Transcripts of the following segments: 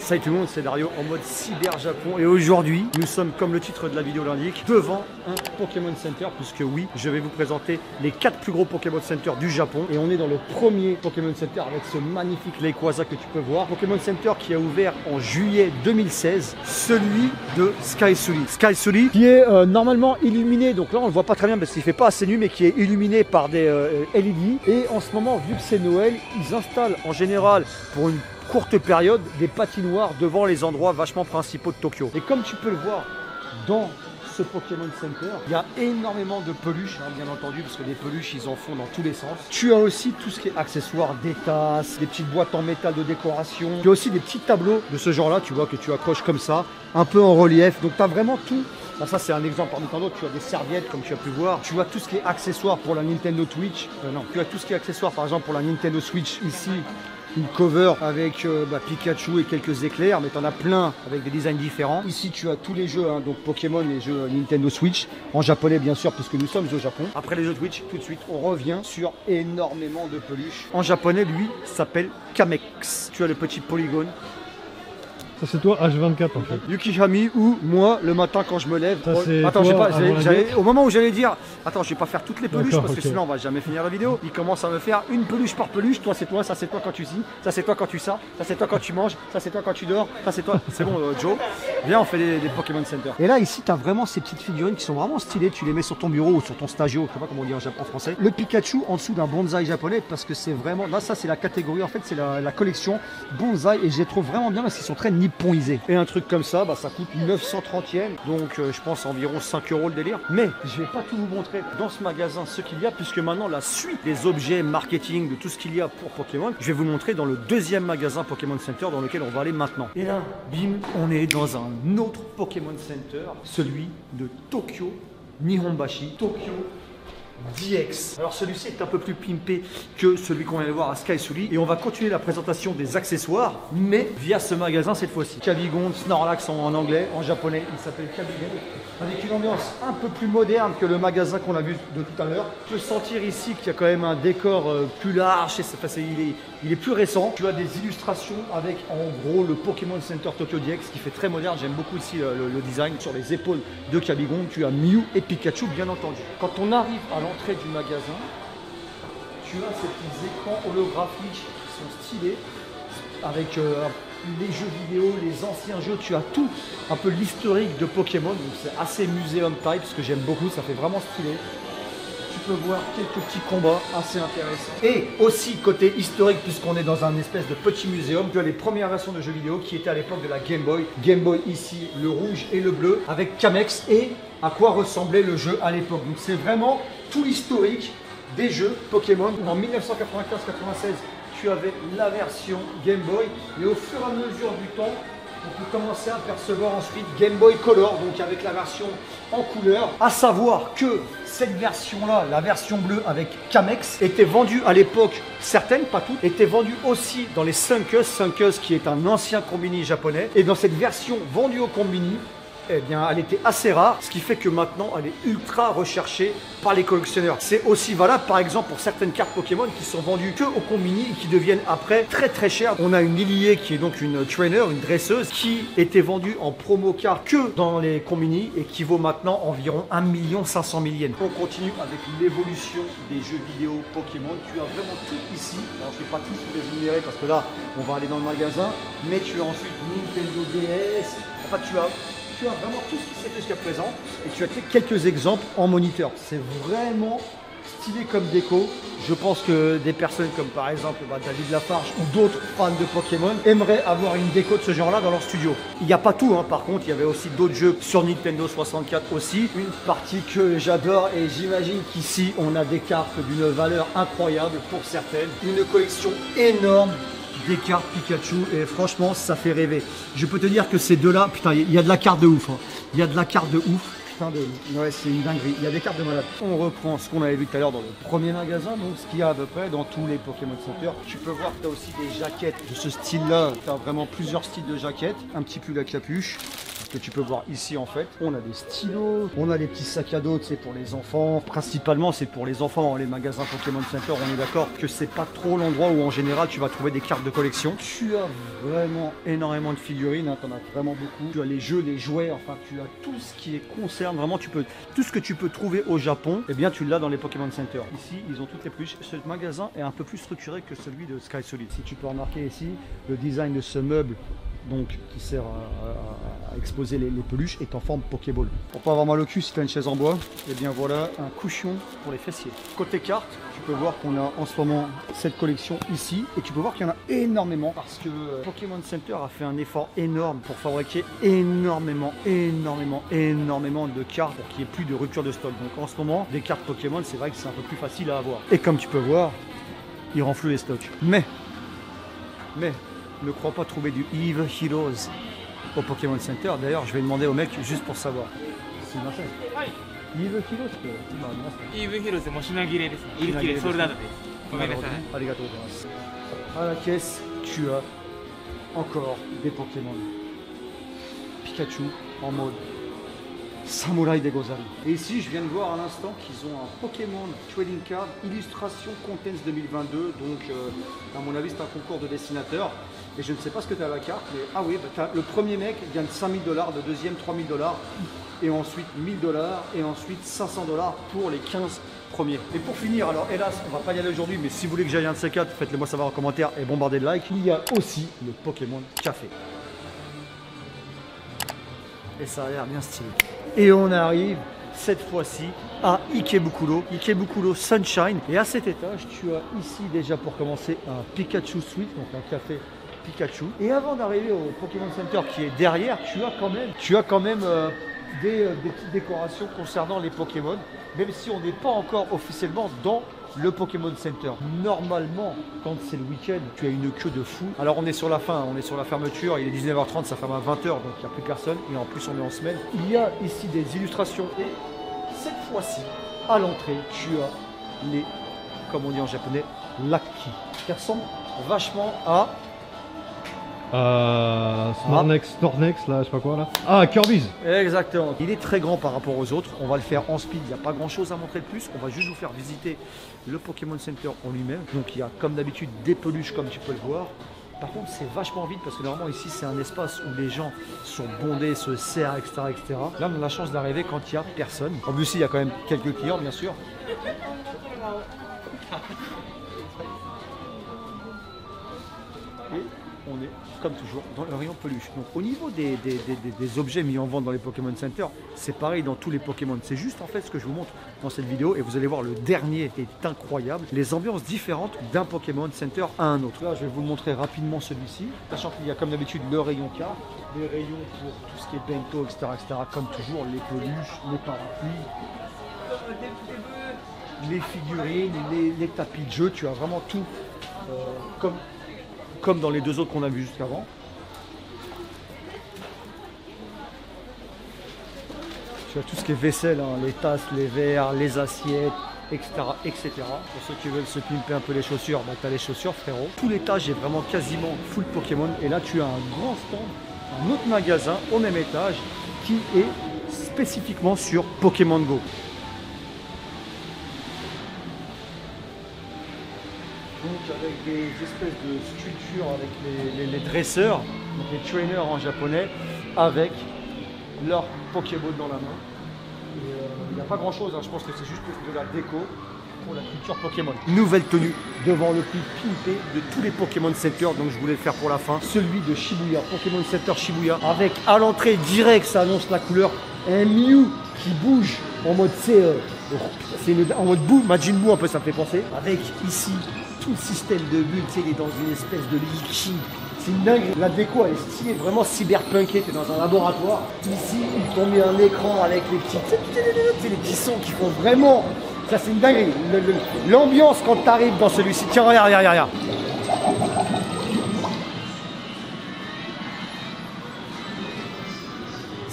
Salut tout le monde, c'est Dario en mode cyber Japon et aujourd'hui nous sommes, comme le titre de la vidéo l'indique, devant un Pokémon Center, puisque oui, je vais vous présenter les 4 plus gros Pokémon Center du Japon et on est dans le premier Pokémon Center avec ce magnifique Rayquaza que tu peux voir. Pokémon Center qui a ouvert en juillet 2016, celui de Sky Sully. Sky Sully qui est normalement illuminé, donc là on le voit pas très bien parce qu'il fait pas assez nu, mais qui est illuminé par des LED. Et en ce moment, vu que c'est Noël, ils installent en général pour une courte période des patinoires devant les endroits vachement principaux de Tokyo. Et comme tu peux le voir dans ce Pokémon Center, il y a énormément de peluches, hein, bien entendu, parce que des peluches ils en font dans tous les sens. Tu as aussi tout ce qui est accessoires, des tasses, des petites boîtes en métal de décoration. Tu as aussi des petits tableaux de ce genre là, tu vois, que tu accroches comme ça, un peu en relief. Donc tu as vraiment tout. Là, ça c'est un exemple parmi tant d'autres. Tu as des serviettes comme tu as pu voir. Tu as tout ce qui est accessoires pour la Nintendo Switch. Tu as tout ce qui est accessoires par exemple pour la Nintendo Switch ici. Une cover avec Pikachu et quelques éclairs, mais tu en as plein avec des designs différents. Ici tu as tous les jeux, hein, donc Pokémon et jeux Nintendo Switch, en japonais bien sûr, puisque nous sommes au Japon. Après les jeux Switch, tout de suite on revient sur énormément de peluches. En japonais, lui, s'appelle Kamex. Tu as le petit polygone. Ça c'est toi H24 en fait. Yukihami ou moi le matin quand je me lève. Attends, au moment où j'allais dire, attends, je vais pas faire toutes les peluches parce que sinon on va jamais finir la vidéo. Il commence à me faire une peluche par peluche. Toi c'est toi, ça c'est toi quand tu vis, ça c'est toi quand tu ça c'est toi quand tu manges, ça c'est toi quand tu dors, ça c'est toi. C'est bon Joe. Viens, on fait des Pokémon Center. Et là ici tu as vraiment ces petites figurines qui sont vraiment stylées. Tu les mets sur ton bureau ou sur ton stagio, je sais pas comment on dit en français. Le Pikachu en dessous d'un bonsaï japonais parce que c'est vraiment, là ça c'est la catégorie, en fait c'est la collection bonsaï et je les trouve vraiment bien parce qu'ils sont très nipponisés. Et un truc comme ça, bah, ça coûte 930 yens, donc je pense environ 5 € le délire. Mais je vais pas tout vous montrer dans ce magasin ce qu'il y a, puisque maintenant la suite des objets marketing, de tout ce qu'il y a pour Pokémon, je vais vous montrer dans le deuxième magasin Pokémon Center dans lequel on va aller maintenant. Et là, bim, on est dans un autre Pokémon Center, celui de Tokyo, Nihonbashi, Tokyo DX. Alors celui-ci est un peu plus pimpé que celui qu'on vient de voir à Sky Sully et on va continuer la présentation des accessoires mais via ce magasin cette fois-ci. Kabigon, Snorlax en anglais, en japonais il s'appelle Kabigon, avec une ambiance un peu plus moderne que le magasin qu'on a vu de tout à l'heure. Tu peux sentir ici qu'il y a quand même un décor plus large, il est plus récent. Tu as des illustrations avec en gros le Pokémon Center Tokyo DX qui fait très moderne. J'aime beaucoup ici le design. Sur les épaules de Kabigon, tu as Mew et Pikachu bien entendu. Quand on arrive à l'entrée du magasin, tu as ces petits écrans holographiques qui sont stylés avec les jeux vidéo, les anciens jeux, tu as tout un peu l'historique de Pokémon, donc c'est assez muséum type, ce que j'aime beaucoup, ça fait vraiment stylé. Tu peux voir quelques petits combats assez intéressants. Et aussi côté historique, puisqu'on est dans un espèce de petit muséum, tu as les premières versions de jeux vidéo qui étaient à l'époque de la Game Boy. Game Boy ici, le rouge et le bleu, avec Kamex et à quoi ressemblait le jeu à l'époque. Donc c'est vraiment tout l'historique des jeux Pokémon. En 1995-96, tu avais la version Game Boy et au fur et à mesure du temps, on peut commencer à percevoir ensuite Game Boy Color, donc avec la version en couleur. À savoir que cette version-là, la version bleue avec Kamex, était vendue à l'époque, certaines, pas toutes, étaient vendues aussi dans les Sunkus, Sunkus qui est un ancien combini japonais. Et dans cette version vendue au combini, eh bien, elle était assez rare, ce qui fait que maintenant, elle est ultra recherchée par les collectionneurs. C'est aussi valable, par exemple, pour certaines cartes Pokémon qui sont vendues que au combini et qui deviennent après très très chères. On a une Lillier qui est donc une trainer, une dresseuse, qui était vendue en promo carte que dans les combini et qui vaut maintenant environ 1 500 000 yens. On continue avec l'évolution des jeux vidéo Pokémon. Tu as vraiment tout ici. Alors, je ne vais pas tous les énumérer parce que là, on va aller dans le magasin, mais tu as ensuite Nintendo DS. Enfin, tu as vraiment tout ce qui s'est fait jusqu'à présent et tu as quelques exemples en moniteur. C'est vraiment stylé comme déco. Je pense que des personnes comme par exemple David Lafarge ou d'autres fans de Pokémon aimeraient avoir une déco de ce genre là dans leur studio. Il n'y a pas tout, hein. Par contre il y avait aussi d'autres jeux sur Nintendo 64 aussi. Une partie que j'adore et j'imagine qu'ici on a des cartes d'une valeur incroyable pour certaines. Une collection énorme des cartes Pikachu et franchement ça fait rêver. Je peux te dire que ces deux là, putain, il y a de la carte de ouf, hein. Il y a de la carte de ouf. putain de... Ouais, c'est une dinguerie. Il y a des cartes de malade. On reprend ce qu'on avait vu tout à l'heure dans le premier magasin, donc ce qu'il y a à peu près dans tous les Pokémon Center. Tu peux voir que tu as aussi des jaquettes de ce style-là. Tu as vraiment plusieurs styles de jaquettes. Un petit pull à capuche. Que tu peux voir ici en fait, on a des stylos, on a des petits sacs à dos, c'est pour les enfants, principalement c'est pour les enfants, les magasins Pokémon Center, on est d'accord que c'est pas trop l'endroit où en général tu vas trouver des cartes de collection. Tu as vraiment énormément de figurines, hein, tu en as vraiment beaucoup, tu as les jeux, les jouets, enfin tu as tout ce qui concerne vraiment, tout ce que tu peux trouver au Japon, eh bien tu l'as dans les Pokémon Center. Ici ils ont toutes les peluches, ce magasin est un peu plus structuré que celui de Sky Solid. Si tu peux remarquer ici, le design de ce meuble donc qui sert à exposer les peluches est en forme Pokéball. Pour pas avoir mal au cul si tu as une chaise en bois, et bien voilà un cushion pour les fessiers. Côté carte, tu peux voir qu'on a en ce moment cette collection ici et tu peux voir qu'il y en a énormément parce que Pokémon Center a fait un effort énorme pour fabriquer énormément de cartes pour qu'il n'y ait plus de rupture de stock. Donc en ce moment, des cartes Pokémon, c'est vrai que c'est un peu plus facile à avoir. Et comme tu peux voir, ils renflouent les stocks. Mais ne crois pas trouver du Eve Heroes au Pokémon Center. D'ailleurs, je vais demander au mec juste pour savoir. C'est ma chaise. Eve Heroes Eve Heroes もう品切れです。売り切れソールドアウトです。ごめんなさい。ありがとうございます。À la caisse, tu as encore des Pokémon. Pikachu en mode Samouraï des Gozari. Et ici, je viens de voir à l'instant qu'ils ont un Pokémon Trading Card Illustration Contents 2022. Donc, à mon avis, c'est un concours de dessinateurs. Et je ne sais pas ce que tu as à la carte, mais ah oui, bah, le premier mec gagne 5000 $, le deuxième 3000 $, et ensuite 1000 $, et ensuite 500 $ pour les 15 premiers. Et pour finir, alors hélas, on va pas y aller aujourd'hui, mais si vous voulez que j'aille un de ces quatre, faites-le moi savoir en commentaire et bombardez de likes. Il y a aussi le Pokémon Café. Et ça a l'air bien stylé. Et on arrive cette fois-ci à Ikebukuro Sunshine. Et à cet étage, tu as ici déjà pour commencer un Pikachu Suite, donc un café Pikachu. Et avant d'arriver au Pokémon Center qui est derrière, tu as quand même des petites décorations concernant les Pokémon, même si on n'est pas encore officiellement dans le Pokémon Center. Normalement, quand c'est le week-end, tu as une queue de fou. Alors on est sur la fin, on est sur la fermeture, il est 19h30, ça ferme à 20h, donc il n'y a plus personne. Et en plus, on est en semaine. Il y a ici des illustrations. Et cette fois-ci, à l'entrée, tu as les, comme on dit en japonais, Lucky, qui ressemblent vachement à... Snornex, là, je sais pas quoi là. Ah, Kirby's. Exactement. Il est très grand par rapport aux autres. On va le faire en speed. Il n'y a pas grand chose à montrer de plus. On va juste vous faire visiter le Pokémon Center en lui-même. Donc il y a comme d'habitude des peluches comme tu peux le voir. Par contre, c'est vachement vide parce que normalement ici c'est un espace où les gens sont bondés, se serrent, etc., etc. Là, on a la chance d'arriver quand il n'y a personne. En plus, il y a quand même quelques clients, bien sûr. Et on est, comme toujours, dans le rayon peluche. Donc au niveau des objets mis en vente dans les Pokémon Center, c'est pareil dans tous les Pokémon. C'est juste en fait ce que je vous montre dans cette vidéo et vous allez voir, le dernier est incroyable. Les ambiances différentes d'un Pokémon Center à un autre. Là, je vais vous le montrer rapidement celui-ci, sachant qu'il y a comme d'habitude le rayon carte, les rayons pour tout ce qui est bento, etc., etc. Comme toujours, les peluches, les parapluies, les figurines, les tapis de jeu. Tu as vraiment tout comme dans les deux autres qu'on a vus jusqu'avant. Tu as tout ce qui est vaisselle, hein, les tasses, les verres, les assiettes, etc., etc. Pour ceux qui veulent se pimper un peu les chaussures, bah, tu as les chaussures, frérot. Tout l'étage est vraiment quasiment full Pokémon. Et là, tu as un grand stand, un autre magasin au même étage qui est spécifiquement sur Pokémon Go. Donc avec des espèces de sculptures avec les dresseurs, donc les trainers en japonais, avec leur Pokéball dans la main. Il n'y a pas grand chose, hein. Je pense que c'est juste de la déco pour la culture Pokémon. Nouvelle tenue devant le plus pimpé de tous les Pokémon Center, donc je voulais le faire pour la fin. Celui de Shibuya, Pokémon Center Shibuya, avec à l'entrée direct, ça annonce la couleur, un Mew qui bouge en mode en mode boue, Majin Buu un peu, ça me fait penser. Avec ici tout le système de bulles, tu sais, il est dans une espèce de liquide. C'est une dingue. La déco elle est stylée, vraiment cyberpunkée, t'es dans un laboratoire. Ici, ils t'ont mis un écran avec les petits sons qui font vraiment. Ça c'est une dinguerie. L'ambiance quand t'arrives dans celui-ci. Tiens, regarde, regarde, regarde.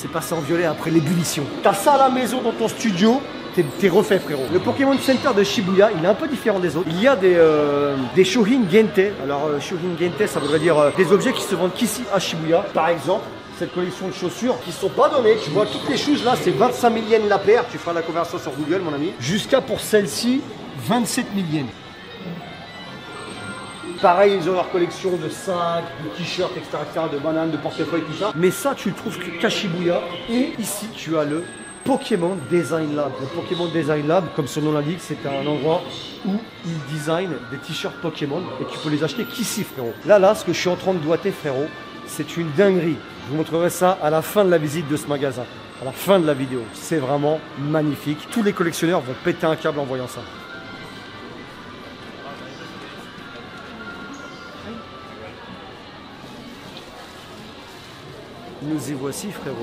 c'est passé en violet après l'ébullition. T'as ça à la maison dans ton studio, t'es refait frérot. Le Pokémon Center de Shibuya, il est un peu différent des autres. Il y a des Shohin Gente. Alors Shohin Gente, ça voudrait dire des objets qui se vendent qu'ici à Shibuya. Par exemple, cette collection de chaussures qui sont pas données. Tu vois, toutes les choses là, c'est 25 000 yens la paire. Tu feras la conversion sur Google, mon ami. Jusqu'à pour celle-ci, 27 000 yens. Pareil, ils ont leur collection de sacs, de t-shirts, etc., de bananes, de portefeuilles, tout ça. Mais ça, tu le trouves qu'à Shibuya. Et ici, tu as le Pokémon Design Lab. Le Pokémon Design Lab, comme son nom l'indique, c'est un endroit où ils designent des t-shirts Pokémon et tu peux les acheter qu'ici, frérot. Là, ce que je suis en train de doigter, frérot, c'est une dinguerie. Je vous montrerai ça à la fin de la visite de ce magasin, à la fin de la vidéo. C'est vraiment magnifique. Tous les collectionneurs vont péter un câble en voyant ça. Nous y voici, frérot.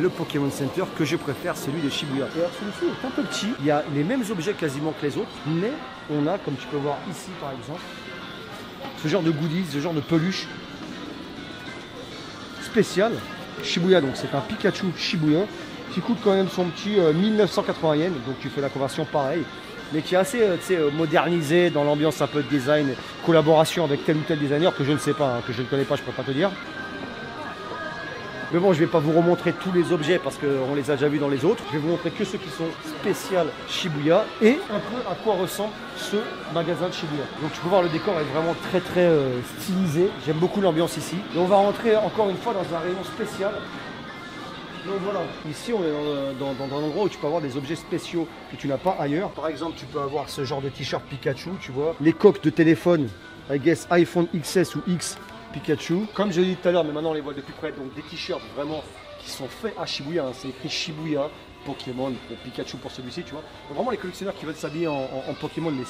Le Pokémon Center que je préfère, celui de Shibuya. Et alors, celui-ci est un peu petit. Il y a les mêmes objets quasiment que les autres, mais on a, comme tu peux voir ici, par exemple, ce genre de goodies, ce genre de peluche spécial Shibuya. Donc, c'est un Pikachu Shibuya qui coûte quand même son petit 1980 yens. Donc, tu fais la conversion pareil, mais qui est assez modernisé dans l'ambiance un peu de design, collaboration avec tel ou tel designer que je ne sais pas, que je ne connais pas, je ne peux pas te dire. Mais bon, je ne vais pas vous remontrer tous les objets parce qu'on les a déjà vus dans les autres. Je vais vous montrer que ceux qui sont spécial Shibuya et un peu à quoi ressemble ce magasin de Shibuya. Donc tu peux voir, le décor est vraiment très stylisé. J'aime beaucoup l'ambiance ici. Et on va rentrer encore une fois dans un rayon spécial. Donc voilà, ici on est dans un endroit où tu peux avoir des objets spéciaux que tu n'as pas ailleurs. Par exemple, tu peux avoir ce genre de t-shirt Pikachu, tu vois. Les coques de téléphone, I guess iPhone XS ou X Pikachu. Comme je l'ai dit tout à l'heure, mais maintenant on les voit de plus près, donc des t-shirts vraiment qui sont faits à Shibuya, hein. C'est écrit Shibuya, Pokémon, Pikachu pour celui-ci, tu vois. Donc vraiment les collectionneurs qui veulent s'habiller en Pokémon, les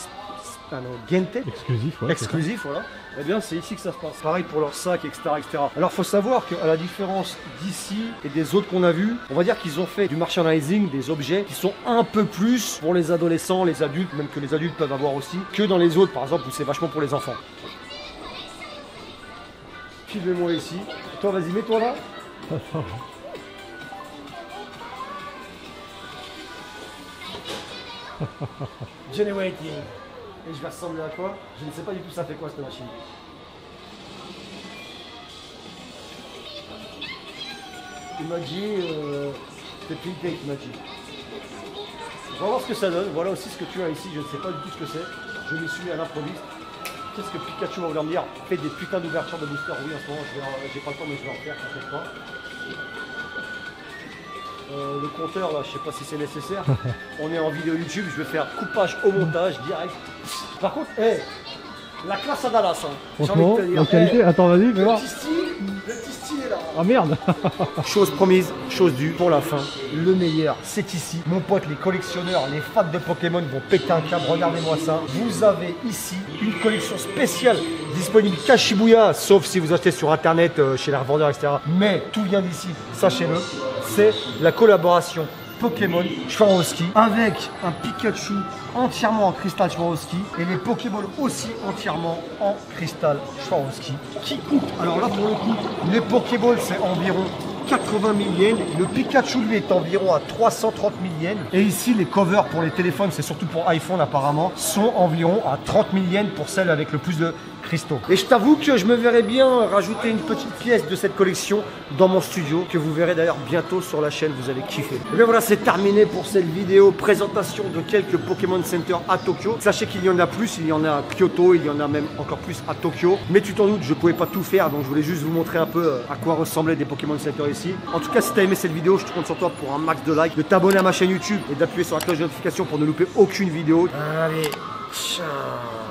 Gente, exclusif, ouais, exclusif, voilà. Eh bien c'est ici que ça se passe. Pareil pour leurs sacs, etc., etc. Alors faut savoir qu'à la différence d'ici et des autres qu'on a vus, on va dire qu'ils ont fait du merchandising, des objets qui sont un peu plus pour les adolescents, les adultes, même que les adultes peuvent avoir aussi, que dans les autres par exemple où c'est vachement pour les enfants. Filmez-moi ici. Toi, vas-y, mets-toi là. Generating. Et je vais ressembler à quoi? Je ne sais pas du tout ça fait quoi cette machine. Il m'a dit c'est printé, il m'a dit. On va voir ce que ça donne. Voilà aussi ce que tu as ici. Je ne sais pas du tout ce que c'est. Je me suis mis à l'improviste. Qu'est-ce que Pikachu va vouloir me dire? Fais des putains d'ouvertures de booster. Oui, en ce moment, j'ai pas le temps, mais je vais en faire, t'inquiète pas. Le compteur, là, je sais pas si c'est nécessaire. On est en vidéo YouTube, je vais faire coupage au montage direct. Par contre, la classe à Dallas, hein. Franchement, la qualité, attends, vas-y, fais voir. Le petit style est là. Ah merde. Chose promise, chose due, pour la fin, le meilleur, c'est ici. Mon pote, les collectionneurs, les fans de Pokémon vont péter un câble, regardez-moi ça. Vous avez ici une collection spéciale disponible qu'à Shibuya, sauf si vous achetez sur internet, chez les revendeurs, etc. Mais tout vient d'ici, sachez-le, c'est la collaboration Pokémon Swarovski avec un Pikachu entièrement en cristal Swarovski et les Pokéballs aussi entièrement en cristal Swarovski qui coûte, alors là pour le coup, les Pokéballs c'est environ 80 000 yens, le Pikachu lui est environ à 330 000 yens et ici les covers pour les téléphones, c'est surtout pour iPhone apparemment, sont environ à 30 000 yens pour celle avec le plus de cristaux. Et je t'avoue que je me verrais bien rajouter une petite pièce de cette collection dans mon studio, que vous verrez d'ailleurs bientôt sur la chaîne, vous allez kiffer. Et bien voilà, c'est terminé pour cette vidéo présentation de quelques Pokémon Center à Tokyo. Sachez qu'il y en a plus, il y en a à Kyoto, il y en a même encore plus à Tokyo. Mais tu t'en doutes, je pouvais pas tout faire, donc je voulais juste vous montrer un peu à quoi ressemblaient des Pokémon Center ici. En tout cas, si tu as aimé cette vidéo, je te compte sur toi pour un max de likes, de t'abonner à ma chaîne YouTube et d'appuyer sur la cloche de notification pour ne louper aucune vidéo. Allez, ciao.